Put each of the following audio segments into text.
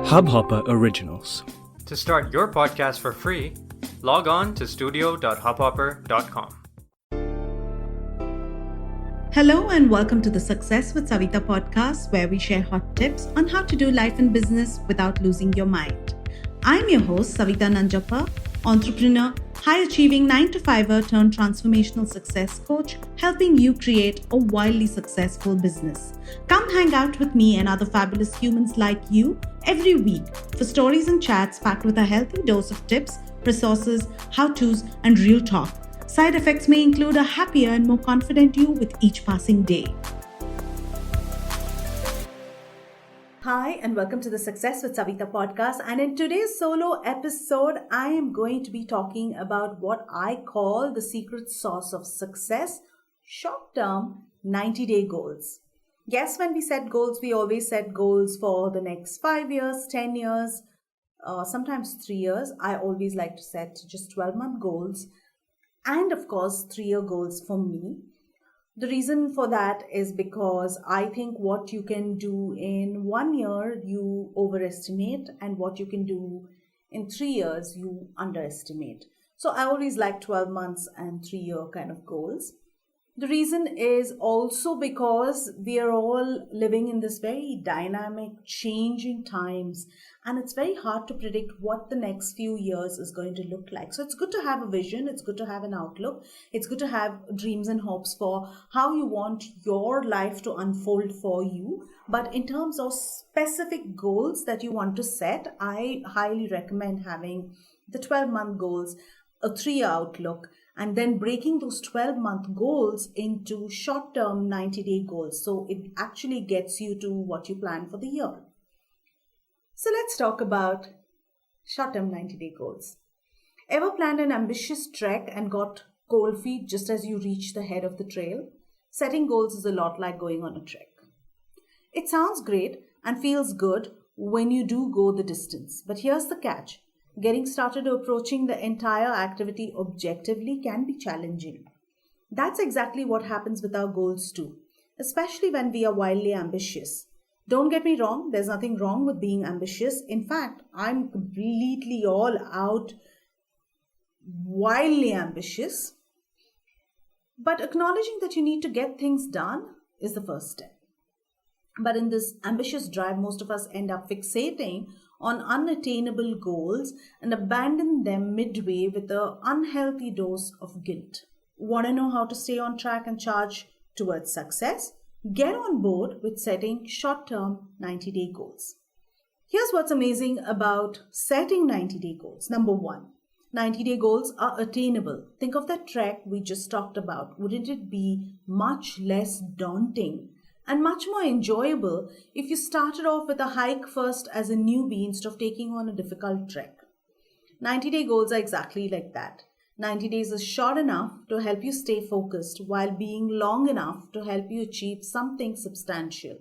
Hubhopper Originals. To start your podcast for free, log on to studio.hubhopper.com. Hello and welcome to the Success with Savitha podcast, where we share hot tips on how to do life and business without losing your mind. I'm your host, Savitha Nanjappa, entrepreneur, high-achieving 9-to-5er turned transformational success coach, helping you create a wildly successful business. Come hang out with me and other fabulous humans like you every week for stories and chats packed with a healthy dose of tips, resources, how-tos, and real talk. Side effects may include a happier and more confident you with each passing day. Hi, and welcome to the Success with Savitha podcast. And in today's solo episode, I am going to be talking about what I call the secret sauce of success, short-term 90-day goals. Yes, when we set goals, we always set goals for the next 5 years, 10 years, sometimes 3 years. I always like to set just 12-month goals. And of course, 3-year goals for me. The reason for that is because I think what you can do in 1 year, you overestimate, and what you can do in 3 years, you underestimate. So I always like 12 months and 3-year kind of goals. The reason is also because we are all living in this very dynamic, changing times, and it's very hard to predict what the next few years is going to look like. So it's good to have a vision, it's good to have an outlook, it's good to have dreams and hopes for how you want your life to unfold for you. But in terms of specific goals that you want to set, I highly recommend having the 12-month goals, a 3-year outlook, and then breaking those 12-month goals into short-term 90-day goals. So it actually gets you to what you plan for the year. So let's talk about short-term 90-day goals. Ever planned an ambitious trek and got cold feet just as you reach the head of the trail? Setting goals is a lot like going on a trek. It sounds great and feels good when you do go the distance. But here's the catch. Getting started or approaching the entire activity objectively can be challenging. That's exactly what happens with our goals too, especially when we are wildly ambitious. Don't get me wrong, there's nothing wrong with being ambitious. In fact, I'm completely all out, wildly ambitious. But acknowledging that you need to get things done is the first step. But in this ambitious drive, most of us end up fixating on unattainable goals and abandon them midway with an unhealthy dose of guilt. Want to know how to stay on track and charge towards success? Get on board with setting short-term 90-day goals. Here's what's amazing about setting 90-day goals. Number 1, 90-day goals are attainable. Think of that trek we just talked about. Wouldn't it be much less daunting and much more enjoyable if you started off with a hike first as a newbie instead of taking on a difficult trek? 90-day goals are exactly like that. 90 days is short enough to help you stay focused while being long enough to help you achieve something substantial.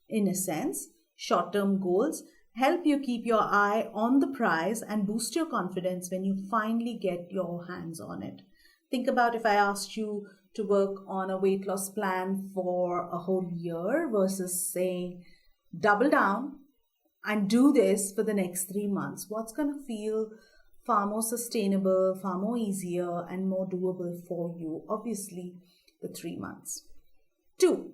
In a sense, short-term goals help you keep your eye on the prize and boost your confidence when you finally get your hands on it. Think about if I asked you to work on a weight loss plan for a whole year versus saying, double down and do this for the next 3 months. What's going to feel far more sustainable, far more easier, and more doable for you? Obviously, the 3 months. 2,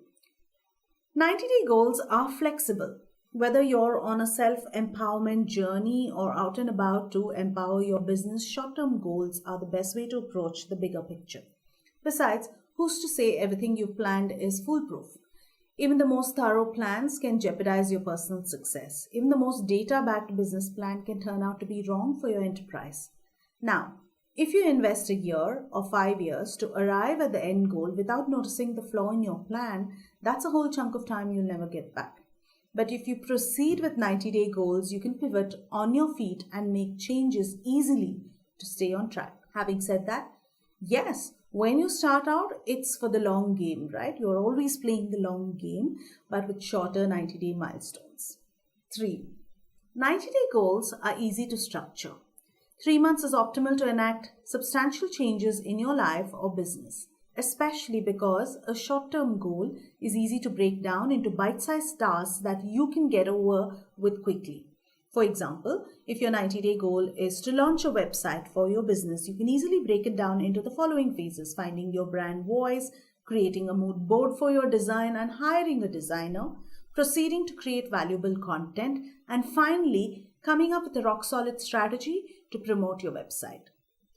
90-day goals are flexible. Whether you're on a self-empowerment journey or out and about to empower your business, short-term goals are the best way to approach the bigger picture. Besides, who's to say everything you've planned is foolproof? Even the most thorough plans can jeopardize your personal success. Even the most data-backed business plan can turn out to be wrong for your enterprise. Now, if you invest a year or 5 years to arrive at the end goal without noticing the flaw in your plan, that's a whole chunk of time you'll never get back. But if you proceed with 90-day goals, you can pivot on your feet and make changes easily to stay on track. Having said that, yes, when you start out, it's for the long game, right? You're always playing the long game, but with shorter 90-day milestones. 3, 90-day goals are easy to structure. 3 months is optimal to enact substantial changes in your life or business. especially because a short-term goal is easy to break down into bite-sized tasks that you can get over with quickly. For example, if your 90-day goal is to launch a website for your business, you can easily break it down into the following phases: finding your brand voice, creating a mood board for your design and hiring a designer, proceeding to create valuable content, and finally, coming up with a rock-solid strategy to promote your website.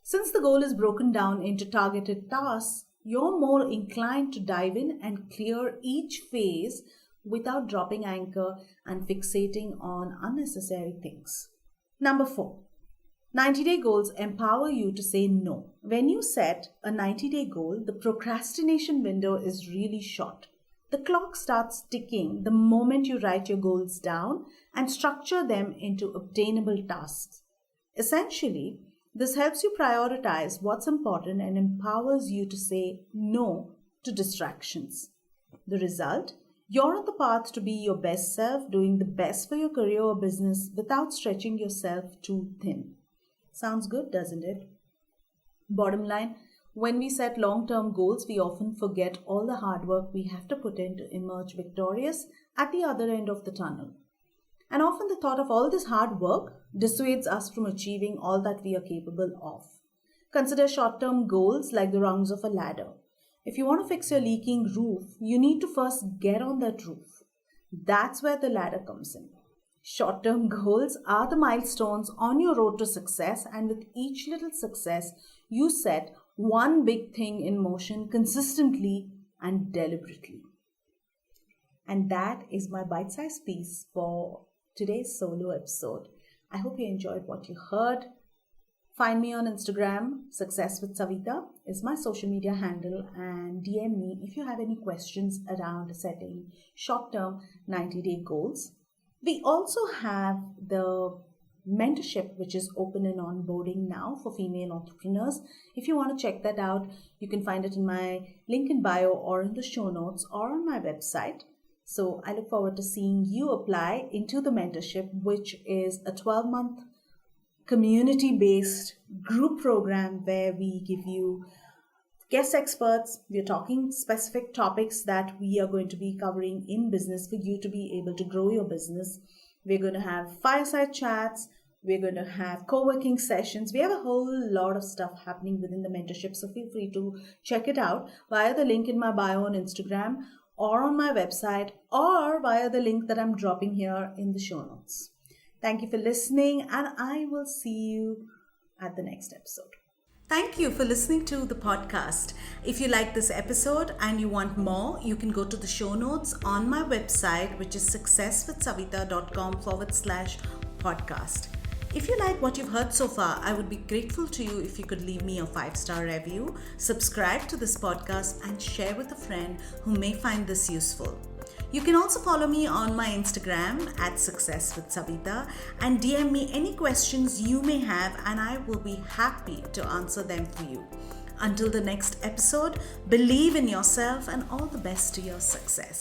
Since the goal is broken down into targeted tasks, you're more inclined to dive in and clear each phase without dropping anchor and fixating on unnecessary things. Number 4, 90-day goals empower you to say no. When you set a 90-day goal, the procrastination window is really short. The clock starts ticking the moment you write your goals down and structure them into obtainable tasks. Essentially, this helps you prioritize what's important and empowers you to say no to distractions. The result? You're on the path to be your best self, doing the best for your career or business without stretching yourself too thin. Sounds good, doesn't it? Bottom line, when we set long-term goals, we often forget all the hard work we have to put in to emerge victorious at the other end of the tunnel. And often the thought of all this hard work dissuades us from achieving all that we are capable of. Consider short-term goals like the rungs of a ladder. If you want to fix your leaking roof, you need to first get on that roof. That's where the ladder comes in. Short-term goals are the milestones on your road to success, and with each little success, you set one big thing in motion consistently and deliberately. And that is my bite-sized piece for today's solo episode. I hope you enjoyed what you heard. Find me on Instagram. Success with Savitha is my social media handle, and DM me if you have any questions around setting short-term 90-day goals. We also have the mentorship, which is open and onboarding now for female entrepreneurs. If you want to check that out, you can find it in my link in bio or in the show notes or on my website. So I look forward to seeing you apply into the mentorship, which is a 12-month community-based group program where we give you guest experts. We're talking specific topics that we are going to be covering in business for you to be able to grow your business. We're going to have fireside chats. We're going to have co-working sessions. We have a whole lot of stuff happening within the mentorship, so feel free to check it out via the link in my bio on Instagram or on my website or via the link that I'm dropping here in the show notes. Thank you for listening, and I will see you at the next episode. Thank you for listening to the podcast. If you like this episode and you want more, you can go to the show notes on my website, which is successwithsavitha.com/podcast. If you like what you've heard so far, I would be grateful to you if you could leave me a 5-star review, subscribe to this podcast, and share with a friend who may find this useful. You can also follow me on my Instagram @successwithsavitha and DM me any questions you may have, and I will be happy to answer them for you. Until the next episode, believe in yourself and all the best to your success.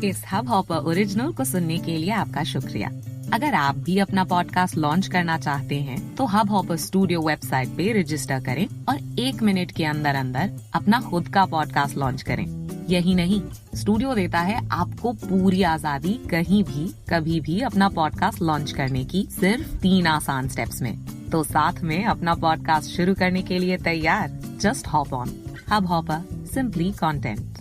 इस hub hopper original को सुनने के लिए आपका शुक्रिया। अगर आप भी अपना पॉडकास्ट लॉन्च करना चाहते हैं, तो हब हॉपर स्टूडियो वेबसाइट पे रजिस्टर करें और 1 मिनट के अंदर अंदर अपना खुद का पॉडकास्ट लॉन्च करें। यही नहीं, स्टूडियो देता है आपको पूरी आजादी कहीं भी कभी भी अपना पॉडकास्ट लॉन्च करने की, सिर्फ 3 आसान स्टेप्स में। तो साथ में अपना पॉडकास्ट शुरू करने के लिए तैयार? Just hop on hub hopper, simply content.